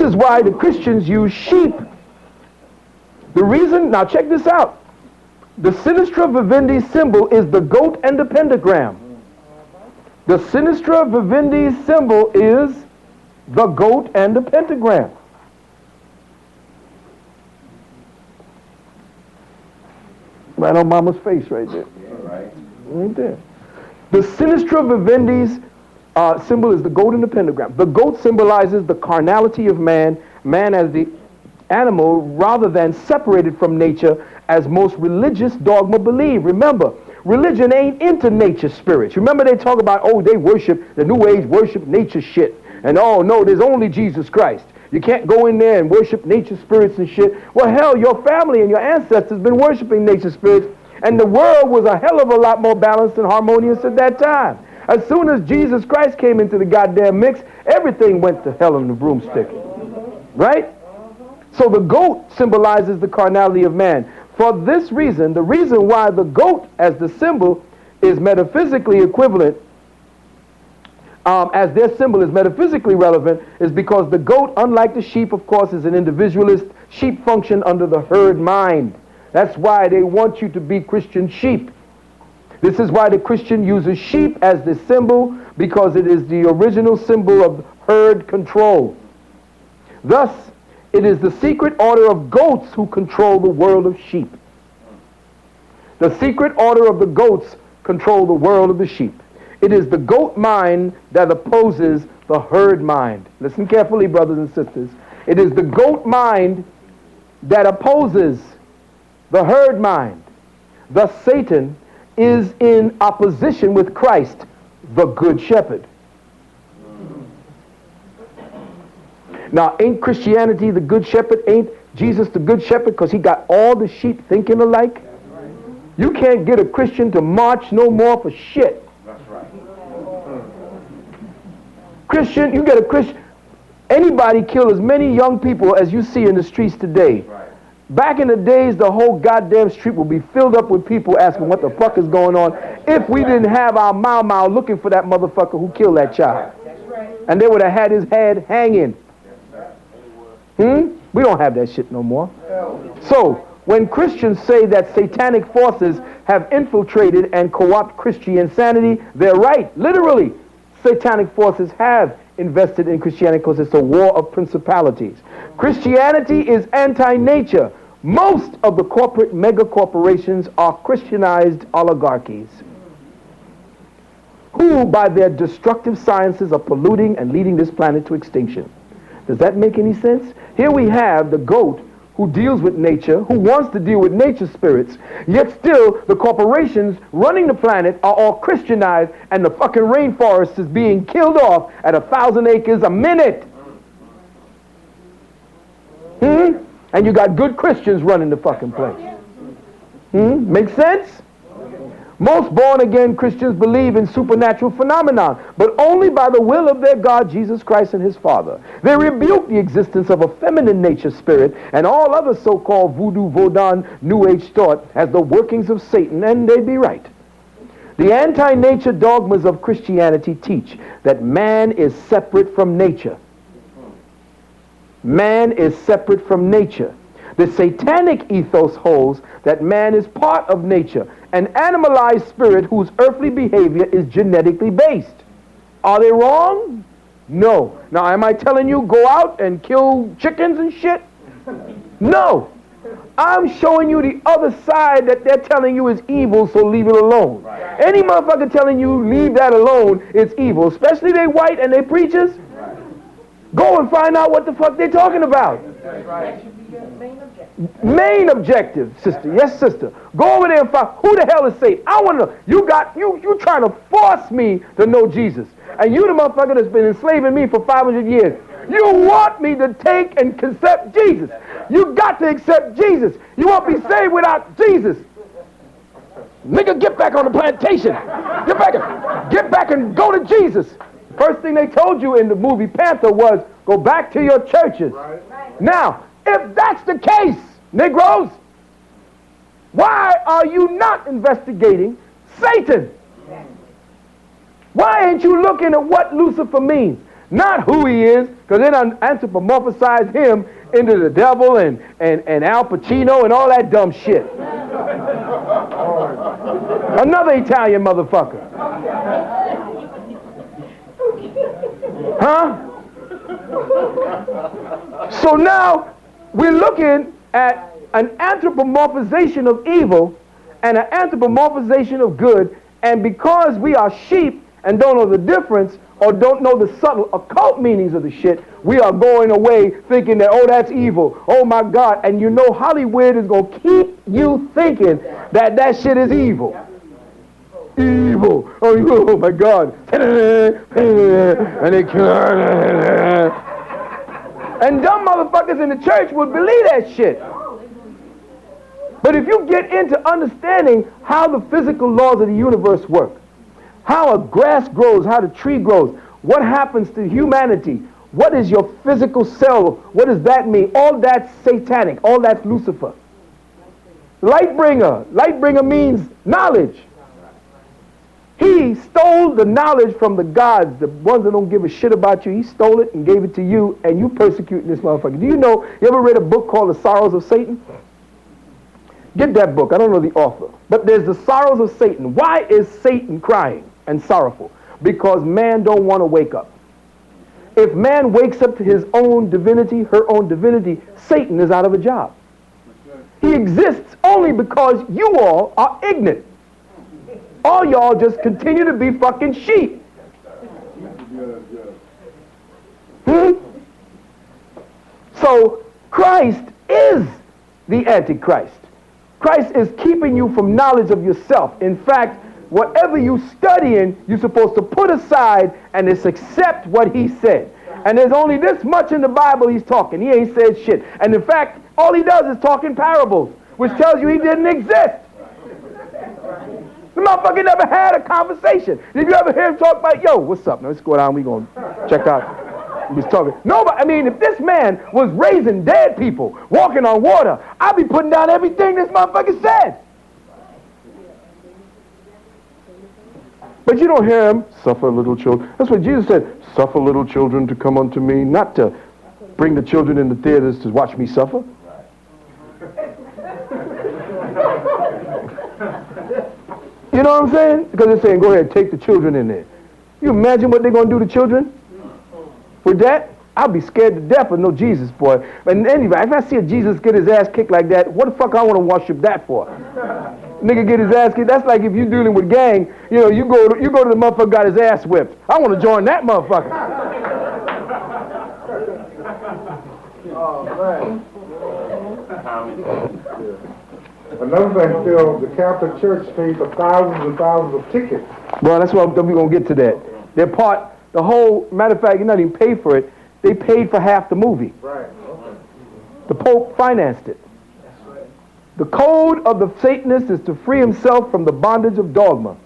is why the Christians use sheep. The reason, now check this out. The Sinistra Vivendi symbol is the goat and the pentagram. The Sinistra Vivendi symbol is the goat and the pentagram. Right on Mama's face right there. Right there. The Sinistra Vivendi's symbol is the goat and the pentagram. The goat symbolizes the carnality of man, man as the animal rather than separated from nature as most religious dogma believe. Remember, religion ain't into nature spirits. Remember they talk about, oh, they worship, the New Age worship nature shit. And oh, no, there's only Jesus Christ. You can't go in there and worship nature spirits and shit. Well, hell, your family and your ancestors been worshiping nature spirits, and the world was a hell of a lot more balanced and harmonious at that time. As soon as Jesus Christ came into the goddamn mix, everything went to hell in the broomstick. Right? So the goat symbolizes the carnality of man. For this reason, the reason why the goat as the symbol is metaphysically equivalent, as their symbol is metaphysically relevant, is because the goat, unlike the sheep, of course, is an individualist. Sheep function under the herd mind. That's why they want you to be Christian sheep. This is why the Christian uses sheep as the symbol, because it is the original symbol of herd control. Thus, it is the secret order of goats who control the world of sheep. The secret order of the goats control the world of the sheep. It is the goat mind that opposes the herd mind. Listen carefully, brothers and sisters. It is the goat mind that opposes the herd mind. Thus, Satan is in opposition with Christ, the good shepherd. Now, ain't Christianity the good shepherd? Ain't Jesus the good shepherd because he got all the sheep thinking alike? You can't get a Christian to march no more for shit. That's right. Christian, you get a Christian. Anybody kill as many young people as you see in the streets today. Right. Back in the days, the whole goddamn street would be filled up with people asking what the fuck is going on if we didn't have our mau looking for that motherfucker who killed that child. That's right. And they would have had his head hanging. We don't have that shit no more. So, when Christians say that satanic forces have infiltrated and co-opt Christian insanity, they're right. Literally, satanic forces have invested in Christianity because it's a war of principalities. Christianity is anti-nature. Most of the corporate mega corporations are Christianized oligarchies who, by their destructive sciences, are polluting and leading this planet to extinction. Does that make any sense? Here we have the goat who deals with nature, who wants to deal with nature spirits, yet still the corporations running the planet are all Christianized, and the fucking rainforest is being killed off at 1,000 acres a minute. And you got good Christians running the fucking place. Make sense? Most born-again Christians believe in supernatural phenomenon, but only by the will of their God, Jesus Christ and his Father. They rebuke the existence of a feminine nature spirit and all other so-called voodoo, Vodun, New Age thought as the workings of Satan, and they be right. The anti-nature dogmas of Christianity teach that man is separate from nature. Man is separate from nature. The satanic ethos holds that man is part of nature, an animalized spirit whose earthly behavior is genetically based. Are they wrong? No. Now, am I telling you go out and kill chickens and shit? No. I'm showing you the other side that they're telling you is evil, so leave it alone. Right. Any motherfucker telling you leave that alone, it's evil, especially they white and they preachers. Right. Go and find out what the fuck they're talking about. That's right. Main objective, sister. Yes, sister. Go over there and find who the hell is Satan. I want to know. You trying to force me to know Jesus. And you the motherfucker that's been enslaving me for 500 years. You want me to take and accept Jesus. You got to accept Jesus. You won't be saved without Jesus. Nigga, get back on the plantation. Get back and go to Jesus. First thing they told you in the movie Panther was, go back to your churches. Right. Now, if that's the case, Negroes, why are you not investigating Satan? Why ain't you looking at what Lucifer means? Not who he is, Because they done anthropomorphized him into the devil and Al Pacino and all that dumb shit. Another Italian motherfucker. Huh? So now we're looking at an anthropomorphization of evil and an anthropomorphization of good, and because we are sheep and don't know the difference or don't know the subtle occult meanings of the shit, we are going away thinking that, oh, that's evil, oh my God, and you know Hollywood is going to keep you thinking that that shit is evil. Evil, oh my God, and they and dumb motherfuckers in the church would believe that shit. But if you get into understanding how the physical laws of the universe work, how a grass grows, how the tree grows, what happens to humanity, what is your physical cell, what does that mean? All that's satanic, all that's Lucifer. Lightbringer means knowledge. He stole the knowledge from the gods, the ones that don't give a shit about you. He stole it and gave it to you, and you persecuting this motherfucker. Do you know, you ever read a book called The Sorrows of Satan? Get that book. I don't know the author. But there's The Sorrows of Satan. Why is Satan crying and sorrowful? Because man don't want to wake up. If man wakes up to his own divinity, her own divinity, Satan is out of a job. He exists only because you all are ignorant. All y'all just continue to be fucking sheep. So Christ is the Antichrist. Christ is keeping you from knowledge of yourself. In fact, whatever you studying, you're supposed to put aside and just accept what he said. And there's only this much in the Bible he's talking. He ain't said shit. And in fact, all he does is talk in parables, which tells you he didn't exist. The motherfucker never had a conversation. Did you ever hear him talk about, yo, what's up? Now let's go down, we gonna check out. He was talking. Nobody, I mean, if this man was raising dead people, walking on water, I'd be putting down everything this motherfucker said. But you don't hear him, suffer little children. That's what Jesus said, suffer little children to come unto me, not to bring the children in the theaters to watch me suffer. You know what I'm saying? Because they're saying, go ahead, take the children in there. You imagine what they're going to do to children? With that, I'll be scared to death of no Jesus, boy. And anyway, if I see a Jesus get his ass kicked like that, what the fuck I want to worship that for? Nigga get his ass kicked. That's like if you're dealing with gang, you know, you go to the motherfucker got his ass whipped. I want to join that motherfucker. Oh, man. Another thing, Phil, the Catholic Church pays for thousands and thousands of tickets. Well, that's what we're going to get to that. They're part, the whole, matter of fact, you're not even paid for it. They paid for half the movie. Right. Okay. The Pope financed it. The code of the Satanist is to free himself from the bondage of dogma.